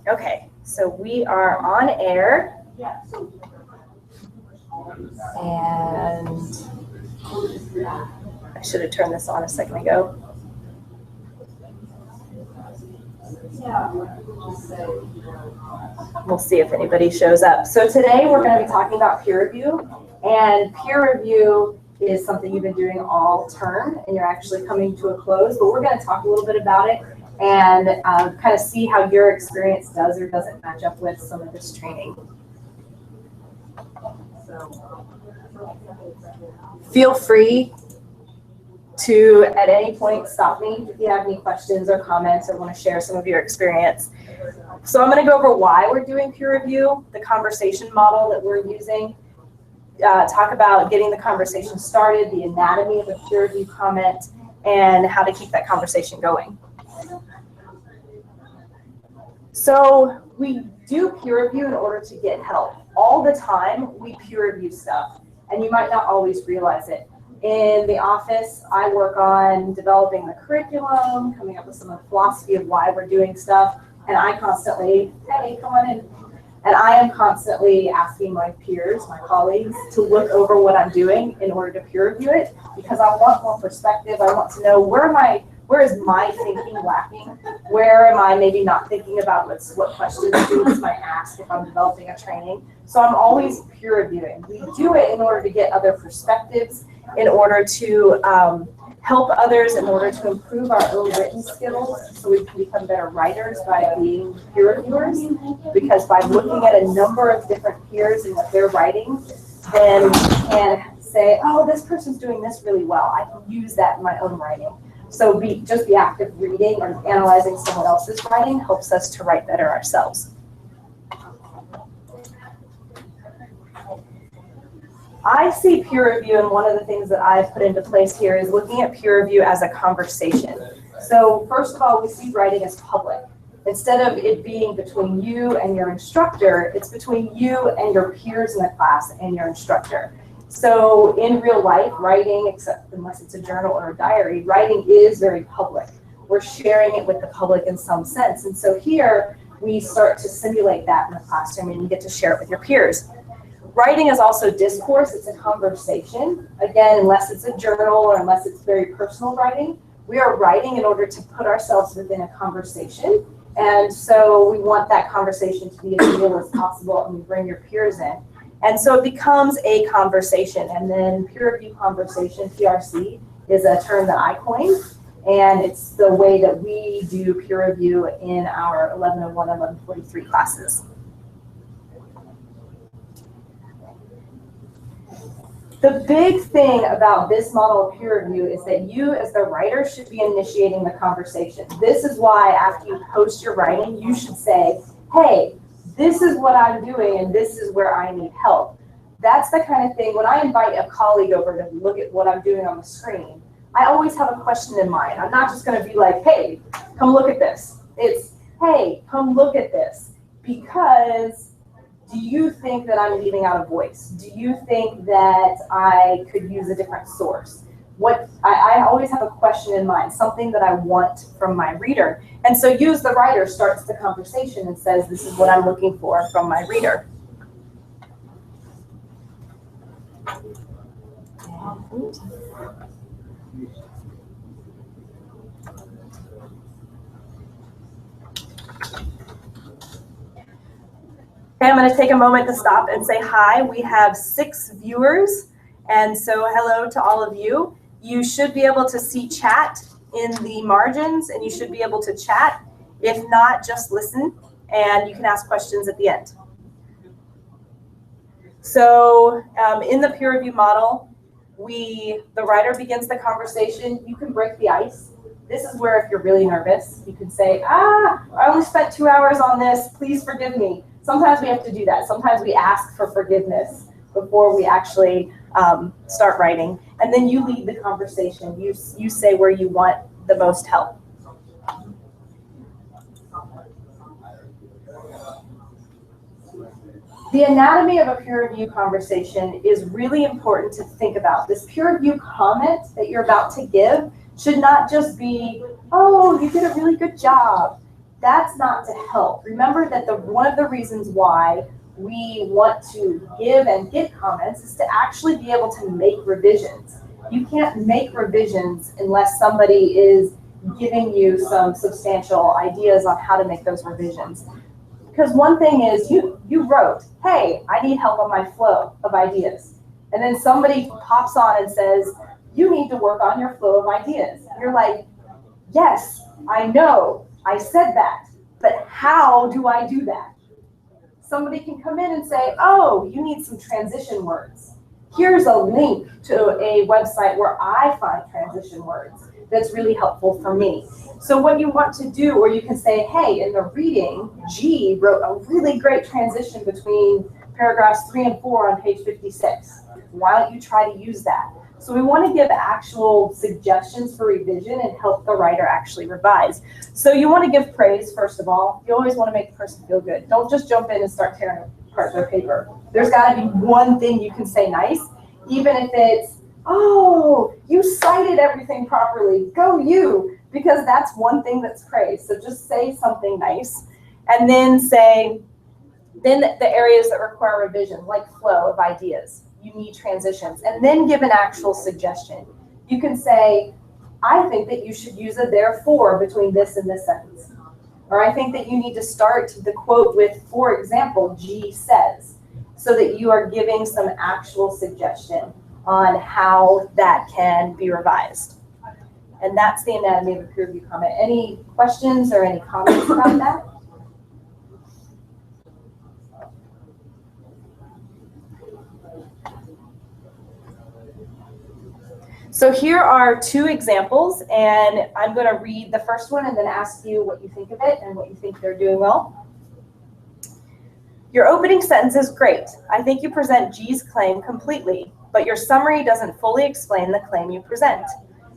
Okay, so we are on air. And I should have turned this on a second ago. We'll see if anybody shows up. So today we're going to be talking about peer review, and peer review is something you've been doing all term and you're actually coming to a close, but we're going to talk a little bit about it and kind of see how your experience does or doesn't match up with some of this training. Feel free to, at any point, stop me if you have any questions or comments or want to share some of your experience. So I'm going to go over why we're doing peer review, the conversation model that we're using, talk about getting the conversation started, the anatomy of a peer review comment, and how to keep that conversation going. So we do peer review in order to get help. All the time, we peer review stuff, and you might not always realize it. In the office, I work on developing the curriculum, coming up with some of the philosophy of why we're doing stuff, and I constantly, hey, come on in. And I am constantly asking my peers, my colleagues, to look over what I'm doing in order to peer review it, because I want more perspective. I want to know where is my thinking lacking? Where am I maybe not thinking about what questions students might ask if I'm developing a training? So I'm always peer reviewing. We do it in order to get other perspectives, in order to help others, in order to improve our own written skills, so we can become better writers by being peer reviewers. Because by looking at a number of different peers and what they're writing, then we can say, oh, this person's doing this really well. I can use that in my own writing. So just be active reading or analyzing someone else's writing helps us to write better ourselves. I see peer review, and one of the things that I've put into place here is looking at peer review as a conversation. So first of all, we see writing as public. Instead of it being between you and your instructor, it's between you and your peers in the class and your instructor. So in real life, writing, except unless it's a journal or a diary, writing is very public. We're sharing it with the public in some sense. And so here, we start to simulate that in the classroom, and you get to share it with your peers. Writing is also discourse. It's a conversation. Again, unless it's a journal or unless it's very personal writing, we are writing in order to put ourselves within a conversation. And so we want that conversation to be as real as possible, and we bring your peers in. And so it becomes a conversation. And then peer review conversation, PRC, is a term that I coined. And it's the way that we do peer review in our 1101 and 1143 classes. The big thing about this model of peer review is that you, as the writer, should be initiating the conversation. This is why after you post your writing, you should say, hey, this is what I'm doing and this is where I need help. That's the kind of thing, when I invite a colleague over to look at what I'm doing on the screen, I always have a question in mind. I'm not just going to be like, hey, come look at this. It's, hey, come look at this. Because do you think that I'm leaving out a voice? Do you think that I could use a different source? I always have a question in mind, something that I want from my reader. And so you as the writer starts the conversation and says, this is what I'm looking for from my reader. Okay, I'm going to take a moment to stop and say hi. We have 6 viewers, and so hello to all of you. You should be able to see chat in the margins, and you should be able to chat. If not, just listen, and you can ask questions at the end. So in the peer review model, the writer begins the conversation. You can break the ice. This is where if you're really nervous, you can say, I only spent 2 hours on this. Please forgive me. Sometimes we have to do that. Sometimes we ask for forgiveness before we actually start writing. And then you lead the conversation. You say where you want the most help. The anatomy of a peer review conversation is really important to think about. This peer review comment that you're about to give should not just be, oh, you did a really good job. That's not to help. Remember that one of the reasons why we want to give and get comments is to actually be able to make revisions. You can't make revisions unless somebody is giving you some substantial ideas on how to make those revisions. Because one thing is you wrote, hey, I need help on my flow of ideas. And then somebody pops on and says, you need to work on your flow of ideas. You're like, yes, I know, I said that, but how do I do that? Somebody can come in and say, oh, you need some transition words. Here's a link to a website where I find transition words that's really helpful for me. So what you want to do, or you can say, hey, in the reading, G wrote a really great transition between paragraphs 3 and 4 on page 56. Why don't you try to use that? So we want to give actual suggestions for revision and help the writer actually revise. So you want to give praise, first of all. You always want to make the person feel good. Don't just jump in and start tearing apart their paper. There's got to be one thing you can say nice, even if it's, oh, you cited everything properly. Go you, because that's one thing that's praise. So just say something nice, and then say, then the areas that require revision, like flow of ideas. You need transitions, and then give an actual suggestion. You can say, I think that you should use a therefore between this and this sentence. Or I think that you need to start the quote with, for example, G says, so that you are giving some actual suggestion on how that can be revised. And that's the anatomy of a peer review comment. Any questions or any comments about that? So here are 2 examples, and I'm going to read the first one and then ask you what you think of it and what you think they're doing well. Your opening sentence is great. I think you present G's claim completely, but your summary doesn't fully explain the claim you present.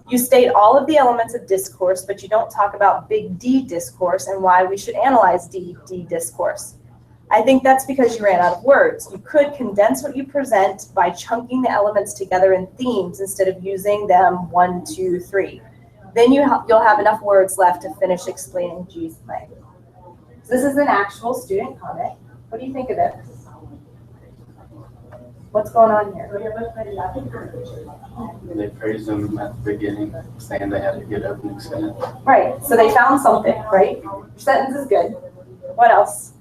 You state all of the elements of discourse, but you don't talk about big D discourse and why we should analyze D discourse. I think that's because you ran out of words. You could condense what you present by chunking the elements together in themes instead of using them 1, 2, 3. Then you'll have enough words left to finish explaining G's claim. So this is an actual student comment. What do you think of it? What's going on here? They praised them at the beginning, saying they had a good opening sentence. Right, so they found something, right? Your sentence is good. What else?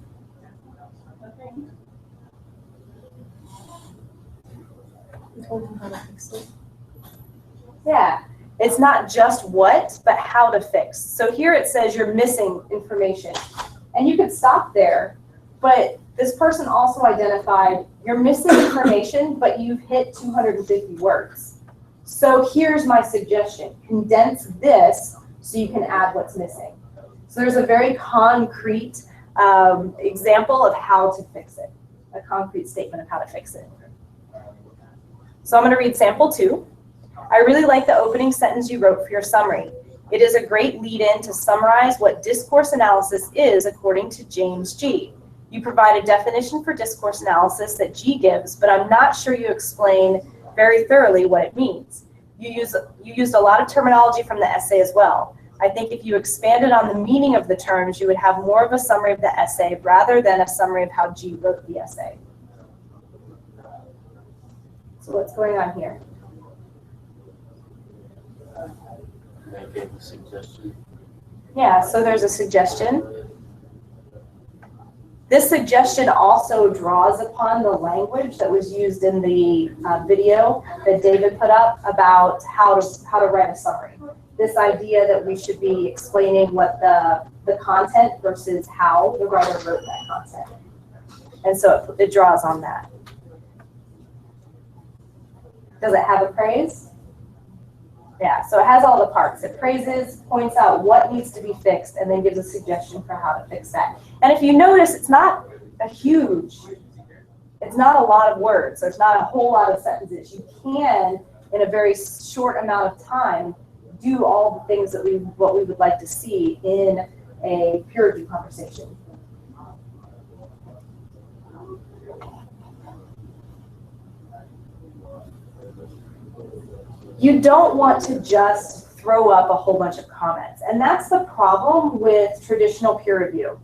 Yeah, it's not just what, but how to fix. So here it says you're missing information. And you could stop there, but this person also identified you're missing information, but you've hit 250 words. So here's my suggestion. Condense this so you can add what's missing. So there's a very concrete example of how to fix it, a concrete statement of how to fix it. So I'm going to read sample 2. I really like the opening sentence you wrote for your summary. It is a great lead-in to summarize what discourse analysis is according to James G. You provide a definition for discourse analysis that G gives, but I'm not sure you explain very thoroughly what it means. You used a lot of terminology from the essay as well. I think if you expanded on the meaning of the terms, you would have more of a summary of the essay rather than a summary of how G wrote the essay. So what's going on here? They gave a suggestion. Yeah, so there's a suggestion. This suggestion also draws upon the language that was used in the video that David put up about how to write a summary. This idea that we should be explaining what the content versus how the writer wrote that content. And so it draws on that. Does it have a praise? Yeah, so it has all the parts. It praises, points out what needs to be fixed, and then gives a suggestion for how to fix that. And if you notice, it's not a lot of words. There's not a whole lot of sentences. You can, in a very short amount of time, do all the things that what we would like to see in a peer review conversation. You don't want to just throw up a whole bunch of comments. And that's the problem with traditional peer review,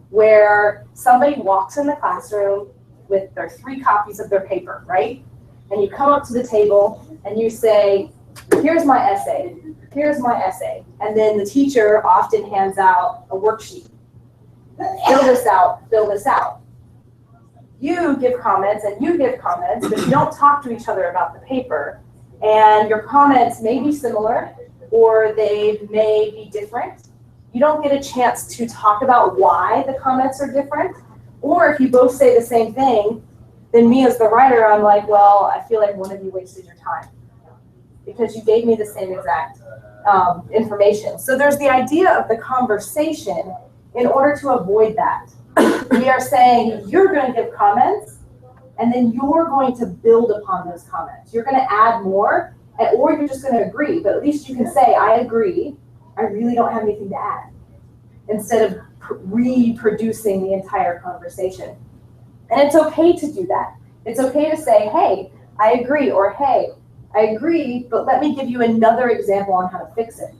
where somebody walks in the classroom with their 3 copies of their paper, right? And you come up to the table and you say, here's my essay, here's my essay. And then the teacher often hands out a worksheet. Fill this out, fill this out. You give comments and you give comments, but you don't talk to each other about the paper. And your comments may be similar or they may be different. You don't get a chance to talk about why the comments are different. Or if you both say the same thing, then me as the writer, I'm like, well, I feel like one of you wasted your time because you gave me the same exact information. So there's the idea of the conversation in order to avoid that. We are saying you're going to give comments and then you're going to build upon those comments. You're going to add more or you're just going to agree, but at least you can say, I agree, I really don't have anything to add, instead of reproducing the entire conversation. And it's okay to do that. It's okay to say, hey, I agree, or hey, I agree, but let me give you another example on how to fix it.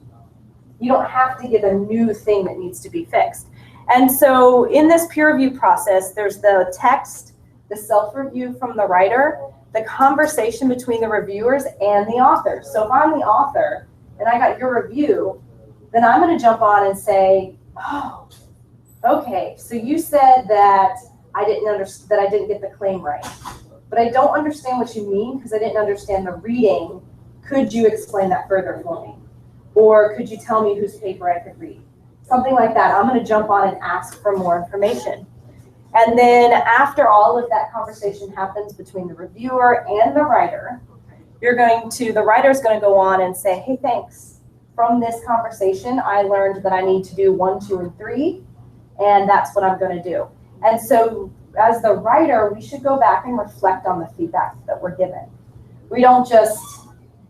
You don't have to give a new thing that needs to be fixed. And so in this peer review process, there's the text, the self-review from the writer, the conversation between the reviewers and the author. So if I'm the author and I got your review, then I'm going to jump on and say, oh, okay, so you said that I didn't get the claim right, but I don't understand what you mean because I didn't understand the reading. Could you explain that further for me? Or could you tell me whose paper I could read? Something like that. I'm going to jump on and ask for more information. And then after all of that conversation happens between the reviewer and the writer, the writer's going to go on and say, hey, thanks. From this conversation, I learned that I need to do 1, 2, and 3, and that's what I'm going to do. And so as the writer, we should go back and reflect on the feedback that we're given. We don't just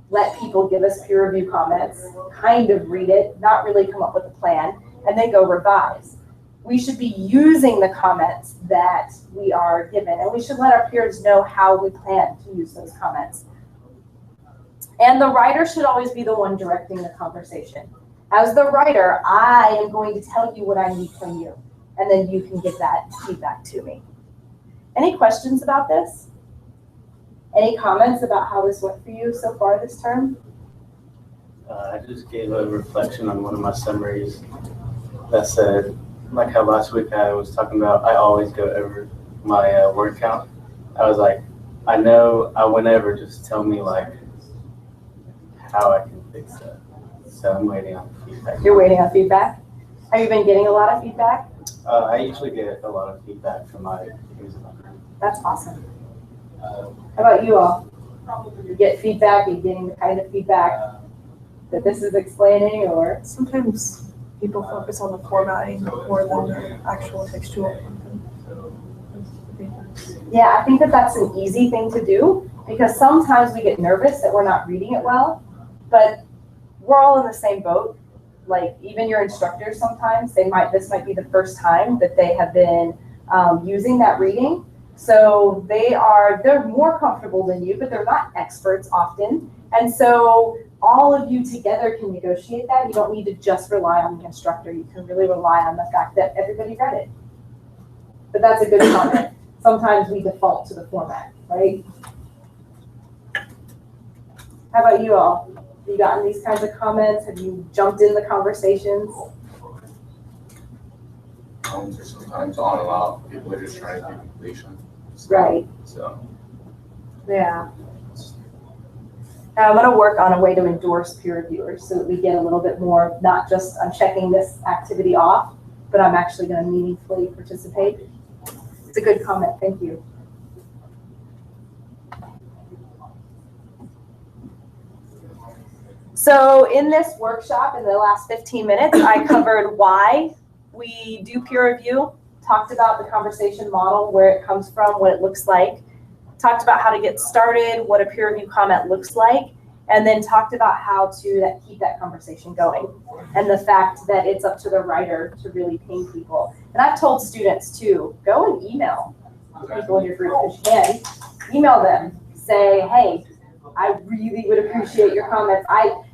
let people give us peer review comments, kind of read it, not really come up with a plan, and then go revise. We should be using the comments that we are given, and we should let our peers know how we plan to use those comments. And the writer should always be the one directing the conversation. As the writer, I am going to tell you what I need from you, and then you can give that feedback to me. Any questions about this? Any comments about how this went for you so far this term? I just gave a reflection on one of my summaries that said, like how last week I was talking about, I always go over my word count. I was like, I know I went over, just tell me like how I can fix that. So I'm waiting on feedback. You're waiting on feedback? Have you been getting a lot of feedback? I usually get a lot of feedback from my peers in my group. That's awesome. How about you all? You get feedback, are you getting the kind of feedback that this is explaining, or? Sometimes people focus on the formatting more than the actual textual content. Yeah, I think that that's an easy thing to do because sometimes we get nervous that we're not reading it well, but we're all in the same boat. Like even your instructors sometimes, this might be the first time that they have been using that reading. So they're more comfortable than you, but they're not experts often. And so all of you together can negotiate that. You don't need to just rely on the instructor. You can really rely on the fact that everybody read it. But that's a good comment. Sometimes we default to the format, right? How about you all? Have you gotten these kinds of comments? Have you jumped in the conversations? Sometimes on and off, people are just trying to do completion. Right. So. Yeah. I'm going to work on a way to endorse peer reviewers so that we get a little bit more, not just I'm checking this activity off, but I'm actually going to meaningfully participate. It's a good comment. Thank you. So in this workshop, in the last 15 minutes, I covered why we do peer review, talked about the conversation model, where it comes from, what it looks like, talked about how to get started, what a peer review comment looks like, and then talked about how to keep that conversation going, and the fact that it's up to the writer to really ping people. And I've told students too, go and email people in your group if you can. Email them, say, hey, I really would appreciate your comments.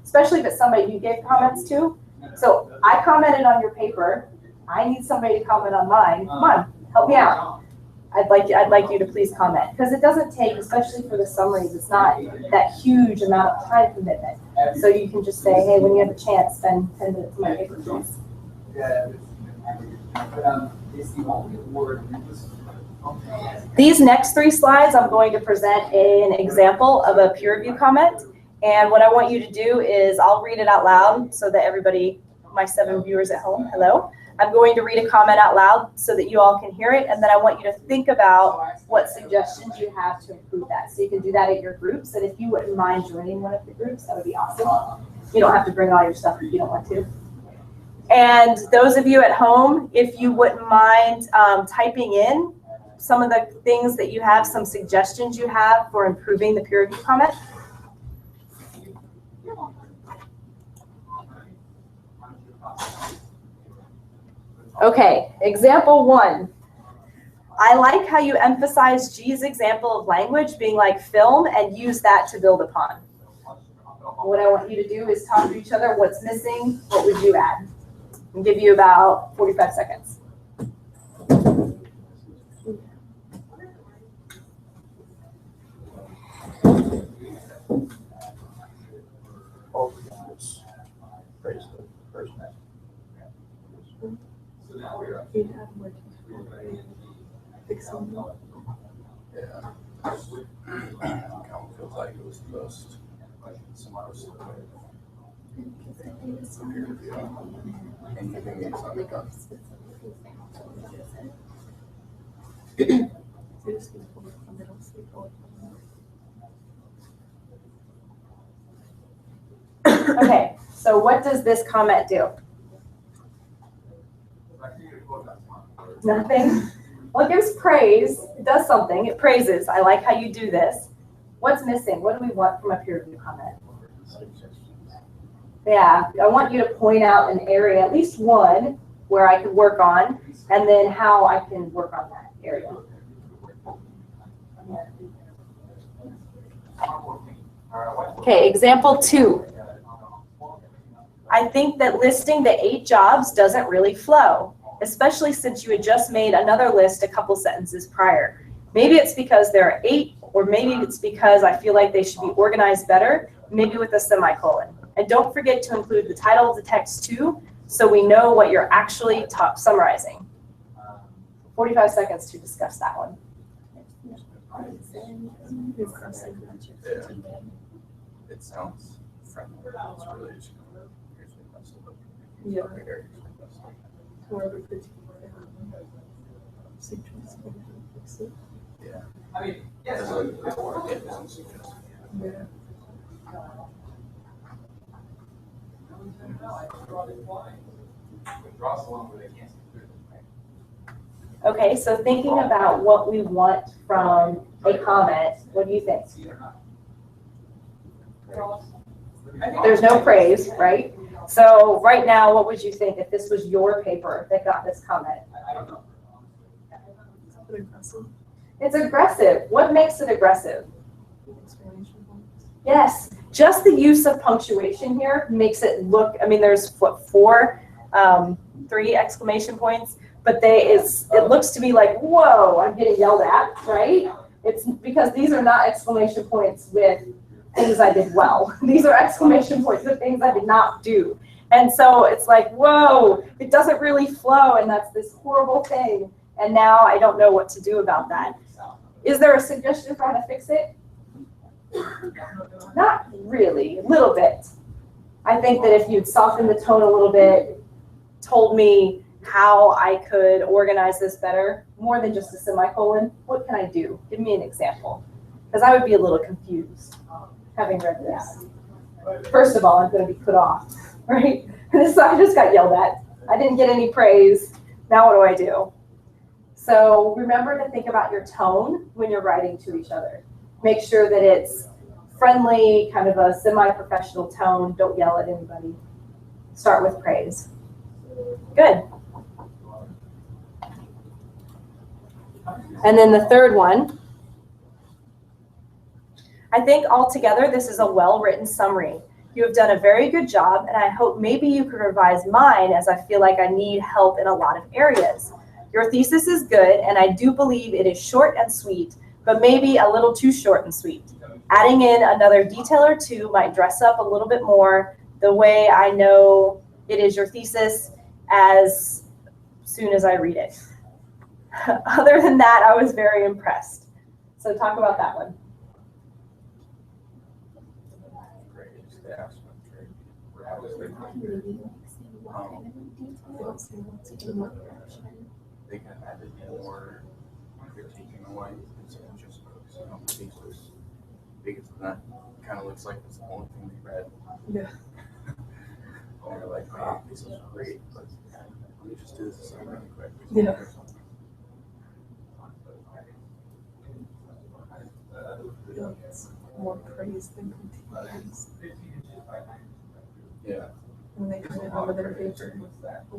especially if it's somebody you gave comments to. So I commented on your paper. I need somebody to comment on mine. Come on, help me out. I'd like you to please comment, because it doesn't take, especially for the summaries, it's not that huge amount of time commitment. So you can just say, hey, when you have a chance, spend 10 minutes on my paper, please. These next 3 slides, I'm going to present an example of a peer review comment. And what I want you to do is I'll read it out loud so that everybody, my 7 viewers at home, hello. I'm going to read a comment out loud so that you all can hear it. And then I want you to think about what suggestions you have to improve that. So you can do that at your groups. And if you wouldn't mind joining one of the groups, that would be awesome. You don't have to bring all your stuff if you don't want to. And those of you at home, if you wouldn't mind typing in some of the things that you have, some suggestions you have for improving the peer review comment. Okay, example 1. I like how you emphasize G's example of language being like film and use that to build upon. What I want you to do is talk to each other. What's missing? What would you add? I'll give you about 45 seconds. You'd have more to fix something. Yeah. Feels like it was the most. And giving me something done. Okay, so what does this comment do? Nothing? Well, it gives praise. It does something. It praises. I like how you do this. What's missing? What do we want from a peer review comment? Yeah, I want you to point out an area, at least one, where I could work on, and then how I can work on that area. Okay, example 2. I think that listing the 8 jobs doesn't really flow, especially since you had just made another list a couple sentences prior. Maybe it's because there are 8, or maybe it's because I feel like they should be organized better, maybe with a semicolon. And don't forget to include the title of the text too, so we know what you're actually summarizing. 45 seconds to discuss that one. Yeah. It sounds friendly. It's really just yeah. I mean, yes. Okay, so thinking about what we want from a comment, what do you think? There's no praise, right? So right now, what would you think if this was your paper that got this comment? It's aggressive. What makes it aggressive? Yes, just the use of punctuation here makes it look, I mean, there's what, 3 exclamation points, but it looks to me like, whoa, I'm getting yelled at, right? It's because these are not exclamation points with things I did well. These are exclamation points with things I did not do. And so it's like, whoa, it doesn't really flow, and that's this horrible thing. And now I don't know what to do about that. Is there a suggestion for how to fix it? Not really, a little bit. I think that if you'd soften the tone a little bit, told me how I could organize this better, more than just a semicolon, what can I do? Give me an example. Because I would be a little confused having read this. First of all, I'm going to be put off, right? So I just got yelled at. I didn't get any praise. Now what do I do? So remember to think about your tone when you're writing to each other. Make sure that it's friendly, kind of a semi-professional tone. Don't yell at anybody. Start with praise. Good. And then the third one. I think altogether this is a well-written summary. You have done a very good job, and I hope maybe you could revise mine as I feel like I need help in a lot of areas. Your thesis is good, and I do believe it is short and sweet, but maybe a little too short and sweet. Adding in another detail or two might dress up a little bit more the way I know it is your thesis as soon as I read it. Other than that, I was very impressed. So talk about that one. They can add it more critiquing away instead of just focusing on the thesis. Because that kind of looks like it's the only thing they read. Yeah. And they're like, oh, this is great, but let me just do this assignment really quick. Yeah. It's more praise than critiques. Yeah. And they come in over their paper and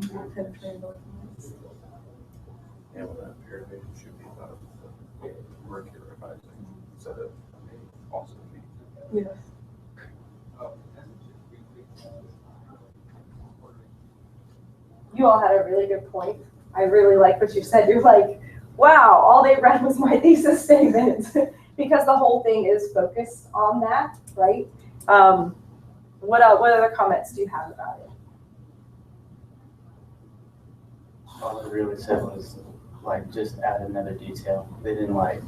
do penetrating documents. Yeah, well, that peer review should be about work you're revising instead of also me. Yeah. You all had a really good point. I really like what you said. You're like, wow, all they read was my thesis statement because the whole thing is focused on that, right? What other comments do you have about it? All they really said was like just add another detail. They didn't like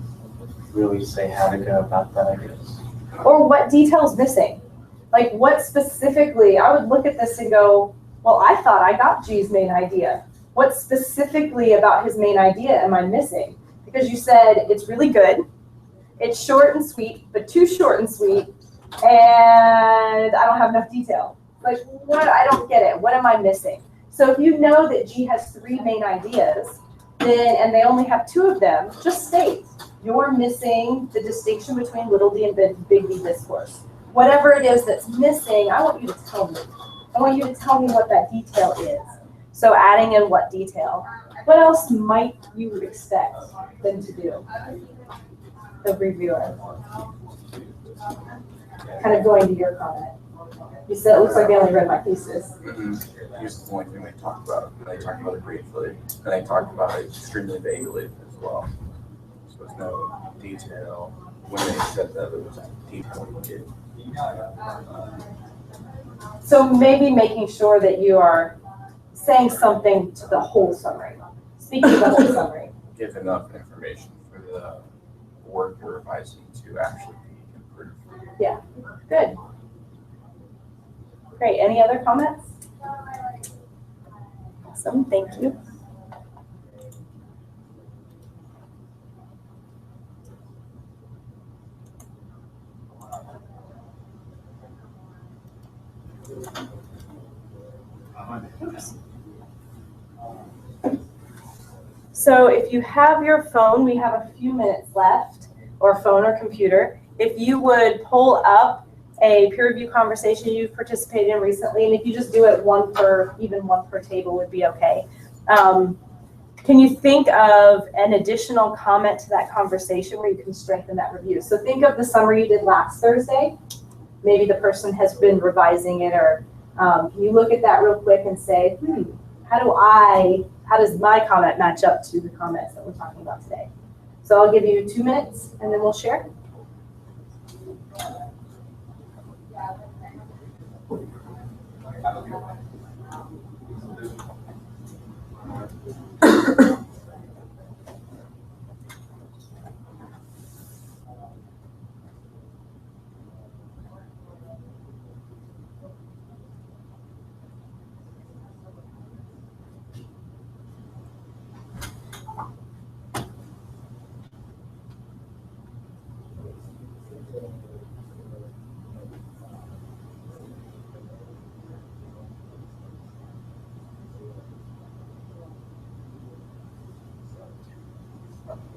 really say how to go about that, I guess. Or what detail's missing? Like what specifically, I would look at this and go, well, I thought I got G's main idea. What specifically about his main idea am I missing? Because you said it's really good, it's short and sweet, but too short and sweet, and I don't have enough detail. Like what, I don't get it, what am I missing? So if you know that G has 3 main ideas, then, and they only have 2 of them, just state, you're missing the distinction between little d and big D discourse. Whatever it is that's missing, I want you to tell me. I want you to tell me what that detail is. So adding in what detail. What else might you expect them to do? The reviewer. Kind of going to your comment. You said it looks like they only read my thesis. Here's the only thing they talked about. And they talked about it briefly. And they talked about it extremely vaguely as well. So there's no detail. When they said that, it was detail. So maybe making sure that you are saying something to the whole summary, speaking to the whole summary. Give enough information for the work you're revising to actually be improved. Yeah, good. Great, any other comments? Awesome, thank you. Oops. So if you have your phone, we have a few minutes left, or phone or computer. If you would pull up a peer review conversation you've participated in recently, and if you just do it even one per table would be okay. Can you think of an additional comment to that conversation where you can strengthen that review? So think of the summary you did last Thursday. Maybe the person has been revising it, or can you look at that real quick and say, how does my comment match up to the comments that we're talking about today? So I'll give you 2 minutes and then we'll share.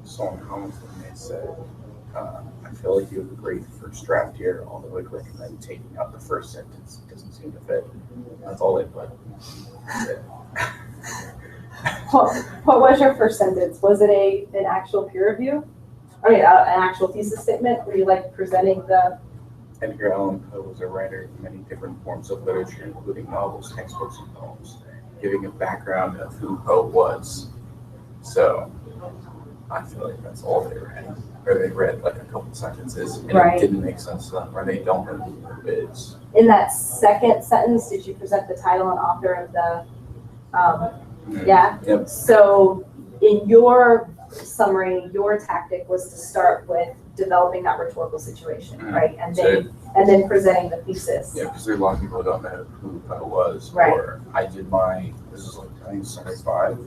So on comments when they said, I feel like you have a great first draft here, although I'd recommend taking out the first sentence. It doesn't seem to fit. That's all they put. What was your first sentence? Was it an actual peer review? I mean, an actual thesis statement? Were you like presenting the Edgar Allan Poe was a writer of many different forms of literature, including novels, textbooks, and poems, giving a background of who Poe was. So I feel like that's all they read. Or they read like a couple sentences and Right. it didn't make sense to them, or they don't know who Poe is. In that second sentence, did you present the title and author of the, yeah? Yep. So in your summary, your tactic was to start with developing that rhetorical situation, right? And then presenting the thesis. Yeah, because there are a lot of people who don't know who Poe was. Right. Or I did this is like, I think summary 5.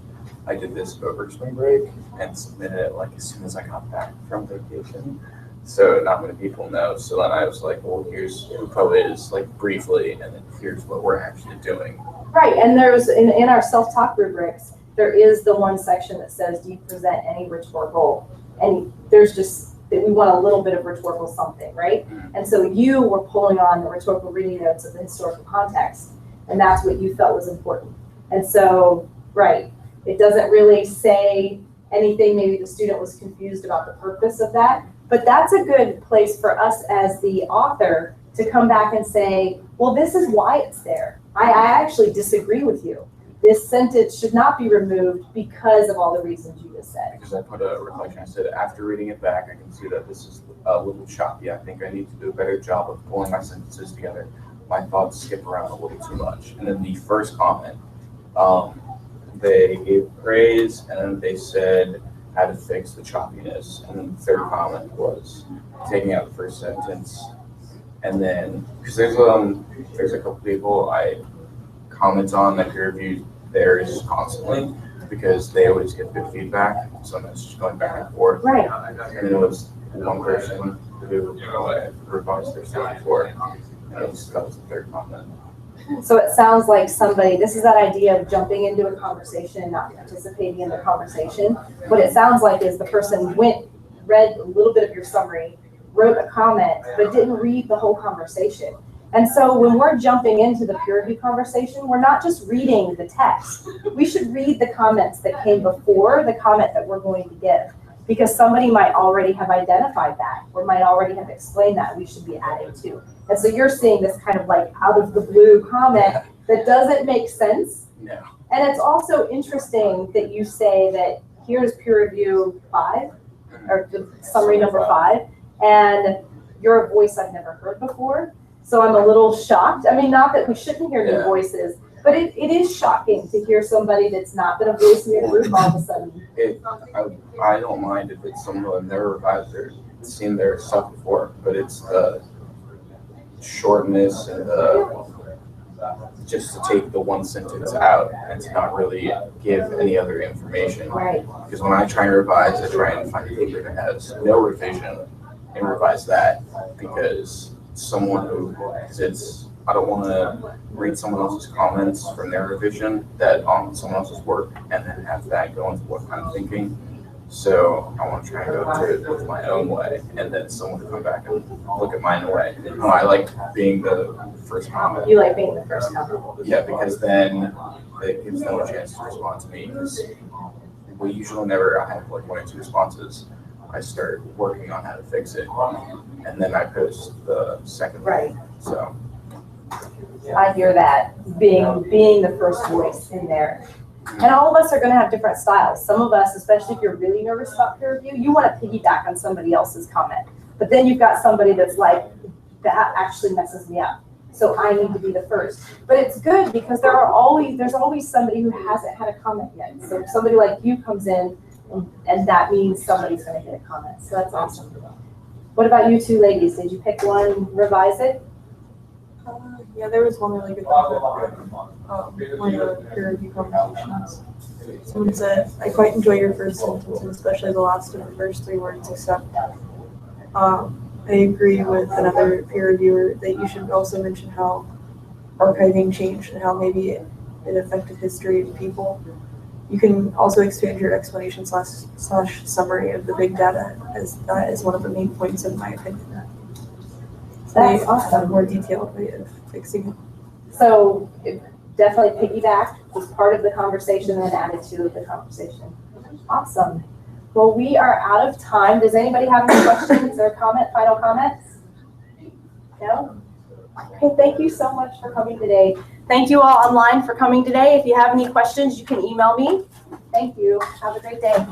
I did this over spring break and submitted it like as soon as I got back from vacation. So not many people know. So then I was like, well, here's who Poe is, like briefly, and then here's what we're actually doing. Right, and there's, in our self-talk rubrics, there is the one section that says, do you present any rhetorical? And there's just, that we want a little bit of rhetorical something, right? And so you were pulling on the rhetorical reading notes of the historical context, and that's what you felt was important. And so, right, it doesn't really say anything, maybe the student was confused about the purpose of that, but that's a good place for us as the author to come back and say, well, this is why it's there. I actually disagree with you. This sentence should not be removed because of all the reasons you just said. Because I put a reflection, I said, after reading it back, I can see that this is a little choppy. I think I need to do a better job of pulling my sentences together. My thoughts skip around a little too much. And then the first comment, they gave praise, and then they said how to fix the choppiness. And then the third comment was taking out the first sentence. And then, because there's a couple people I comment on that peer review theirs constantly, because they always get good feedback. So it's just going back and forth. Right. And then it was one person who revised their stuff before, and that was the third comment. So it sounds like somebody, this is that idea of jumping into a conversation and not participating in the conversation. What it sounds like is the person read a little bit of your summary, wrote a comment, but didn't read the whole conversation. And so when we're jumping into the peer review conversation, we're not just reading the text. We should read the comments that came before the comment that we're going to give, because somebody might already have identified that or might already have explained that we should be adding to. And so you're seeing this kind of like out of the blue comment that doesn't make sense. No. And it's also interesting that you say that here's peer review 5, or the summary number 5, and you're a voice I've never heard before. So I'm a little shocked. I mean, not that we shouldn't hear new voices, but it is shocking to hear somebody that's not been a voice in your group all of a sudden. I don't mind if it's someone who I've never revised or seen their stuff before, but it's the shortness and just to take the one sentence out and to not really give any other information. Right. Because when I try and revise, I try and find a paper that has no revision and revise that, because someone who, I don't want to read someone else's comments from their revision that on someone else's work and then have that go into what I'm thinking. So I want to try and go through it with my own way, and then someone to come back and look at mine way. I like being the first comment. You like being the first comment. Yeah, because then it gives them a chance to respond to me. Because we usually never have like 1 or 2 responses. I start working on how to fix it, and then I post the second one. Right. So I hear that, being the first voice in there. And all of us are going to have different styles. Some of us, especially if you're really nervous about peer review, you want to piggyback on somebody else's comment. But then you've got somebody that's like, that actually messes me up, so I need to be the first. But it's good because there's always somebody who hasn't had a comment yet. So if somebody like you comes in, and that means somebody's going to get a comment. So that's awesome. What about you two ladies? Did you pick one, revise it? Yeah, there was one really good comment one of the peer review conversations. Someone said, I quite enjoy your first sentence, and especially the last of the first 3 words, except I agree with another peer reviewer that you should also mention how archiving changed and how maybe it affected history of people. You can also expand your explanation slash summary of the big data, as that is one of the main points in my opinion. That's awesome. A more detailed way of fixing it. So definitely piggyback was part of the conversation and added to the conversation. Awesome. Well, we are out of time. Does anybody have any questions or final comments? No? Okay, thank you so much for coming today. Thank you all online for coming today. If you have any questions, you can email me. Thank you. Have a great day.